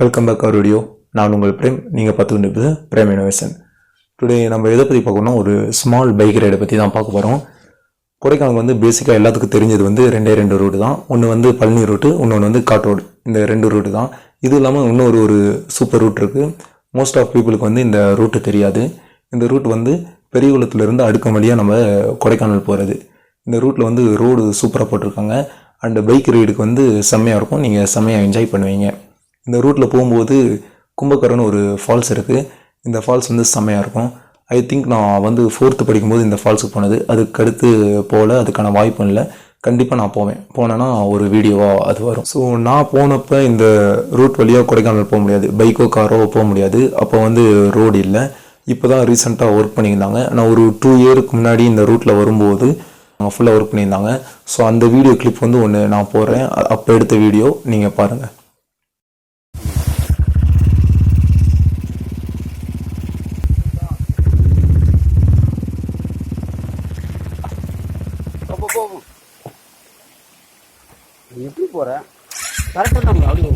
Welcome back அவர் video. நான் உங்கள் frame. நீங்கள் பார்த்துக்கிட்டு பிரேம் இனோவேஷன். டுடே நம்ம எதை பற்றி பார்க்கணும்னா ஒரு ஸ்மால் பைக் ரைடை பற்றி தான் பார்க்க போகிறோம். கொடைக்கானல் வந்து பேசிக்காக எல்லாத்துக்கும் தெரிஞ்சது வந்து ரெண்டு ரூட்டு தான். ஒன்று வந்து பழனி ரூட்டு, இன்னொன்று வந்து காட் ரோடு. இந்த 2 ரூட்டு தான். இது இல்லாமல் இன்னொரு ஒரு சூப்பர் ரூட் இருக்குது. மோஸ்ட் ஆஃப் பீப்புளுக்கு வந்து இந்த ரூட்டு தெரியாது. இந்த ரூட் வந்து பெரியகுளத்துலேருந்து அடுக்கம் வழியாக நம்ம கொடைக்கானல் போகிறது. இந்த ரூட்டில் வந்து ரோடு சூப்பராக போட்டிருக்காங்க. அண்ட் பைக் ரைடுக்கு வந்து செம்மையாக இருக்கும். நீங்கள் செம்மையாக என்ஜாய் பண்ணுவீங்க. இந்த ரூட்டில் போகும்போது கும்பக்கரன்னு ஒரு ஃபால்ஸ் இருக்குது. இந்த ஃபால்ஸ் வந்து செம்மையாக இருக்கும். ஐ திங்க் நான் வந்து 4th படிக்கும்போது இந்த ஃபால்ஸுக்கு போனது. அதுக்கடுத்து போகல, அதுக்கான வாய்ப்பும் இல்லை. கண்டிப்பாக நான் போனேன்னா ஒரு வீடியோவாக அது வரும். ஸோ நான் போனப்போ இந்த ரூட் வழியாக கொடைக்கானல் போக முடியாது, பைக்கோ காரோ போக முடியாது. அப்போ வந்து ரோடு இல்லை. இப்போ தான் ரீசெண்டாக ஒர்க் பண்ணியிருந்தாங்க. நான் ஒரு 2 இயருக்கு முன்னாடி இந்த ரூட்டில் வரும்போது ஃபுல்லாக ஒர்க் பண்ணியிருந்தாங்க. ஸோ அந்த வீடியோ கிளிப் வந்து ஒன்று நான் போடுறேன். அப்போ எடுத்த வீடியோ நீங்கள் பாருங்கள். எப்படி போற கரெக்டா நம்ம அப்படி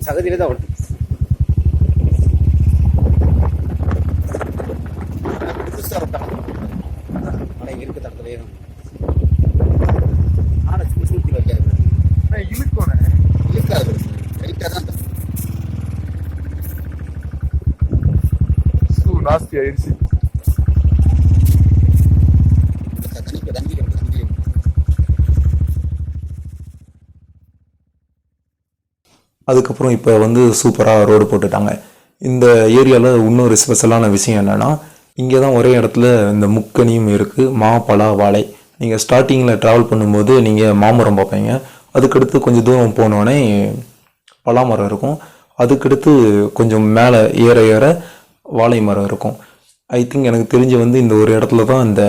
சகதியில தான் ஓடுது. இருக்கு தடத்துல சுத்தி வைக்காது. நாஸ்தி ஆயிடுச்சு. அதுக்கப்புறம் இப்போ வந்து சூப்பராக ரோடு போட்டுட்டாங்க. இந்த ஏரியாவில் இன்னொரு ஸ்பெஷலான விஷயம் என்னென்னா, இங்கே தான் ஒரே இடத்துல இந்த முக்கனியும் இருக்குது, மா பலா வாழை. நீங்கள் ஸ்டார்டிங்கில் ட்ராவல் பண்ணும்போது நீங்கள் மாமரம் பார்ப்பீங்க. அதுக்கடுத்து கொஞ்சம் தூரம் போனோடனே பலாமரம் இருக்கும். அதுக்கடுத்து கொஞ்சம் மேலே ஏற ஏற வாழை மரம் இருக்கும். ஐ திங்க் எனக்கு தெரிஞ்சு வந்து இந்த ஒரு இடத்துல தான் இந்த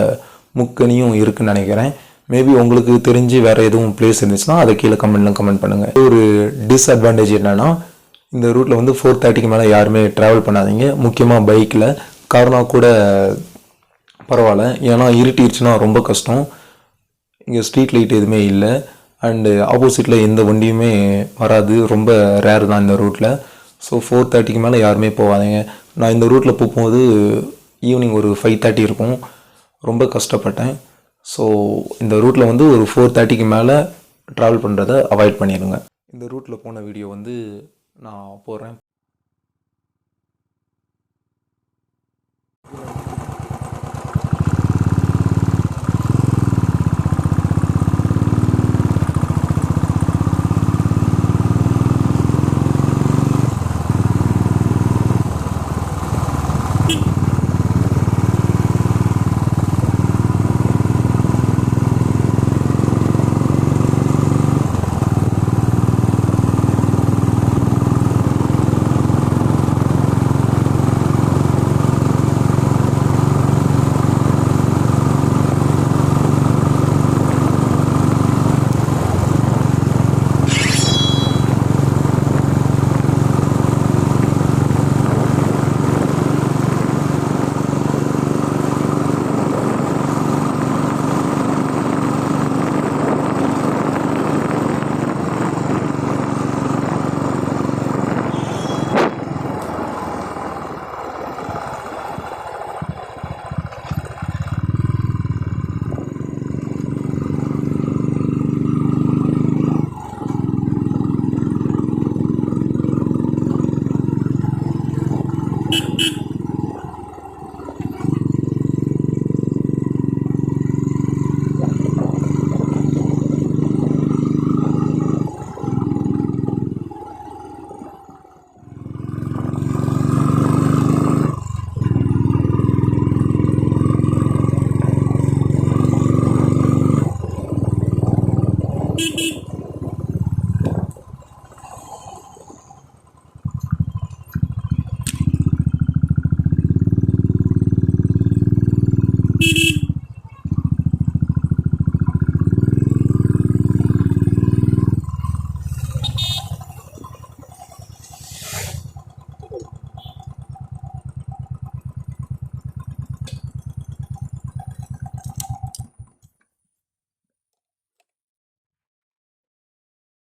முக்கனியும் இருக்குன்னு நினைக்கிறேன். மேபி உங்களுக்கு தெரிஞ்சு வேறு எதுவும் பிளேஸ் இருந்துச்சுன்னா அதை கீழே கமெண்ட் பண்ணுங்கள். ஒரு டிஸ்அட்வான்டேஜ் என்னென்னா, இந்த ரூட்டில் வந்து 4:30க்கு மேலே யாருமே ட்ராவல் பண்ணாதீங்க. முக்கியமாக பைக்கில். காரணம் கூட பரவாயில்ல, ஏன்னா இருட்டிடுச்சுன்னா ரொம்ப கஷ்டம். இங்கே ஸ்ட்ரீட் லைட் எதுவுமே இல்லை. அண்டு ஆப்போசிட்டில் எந்த வண்டியுமே வராது. ரொம்ப ரேர் தான் இந்த ரூட்டில். ஸோ 4:30க்கு மேலே யாருமே போகாதீங்க. நான் இந்த ரூட்டில் போகும்போது ஈவினிங் ஒரு 5:30 இருக்கும். ரொம்ப கஷ்டப்பட்டேன். ஸோ இந்த ரூட்டில் வந்து ஒரு 4:30க்கு மேலே ட்ராவல் பண்ணுறதை அவாய்ட் பண்ணிடுங்க. இந்த ரூட்டில் போன வீடியோ வந்து நான் போடுறேன்.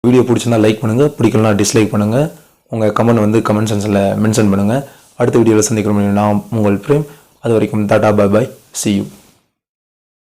வீடியோ பிடிச்சிருந்தா லைக் பண்ணுங்கள், பிடிக்கலனா டிஸ்லைக் பண்ணுங்கள். உங்கள் கமெண்ட் வந்து கமெண்ட் செக்ஷனில் மென்ஷன் பண்ணுங்கள். அடுத்த வீடியோவில் சந்திக்கிறோம். நான் உங்கள் பிரேம். அது வரைக்கும் Tata, bye bye, see you.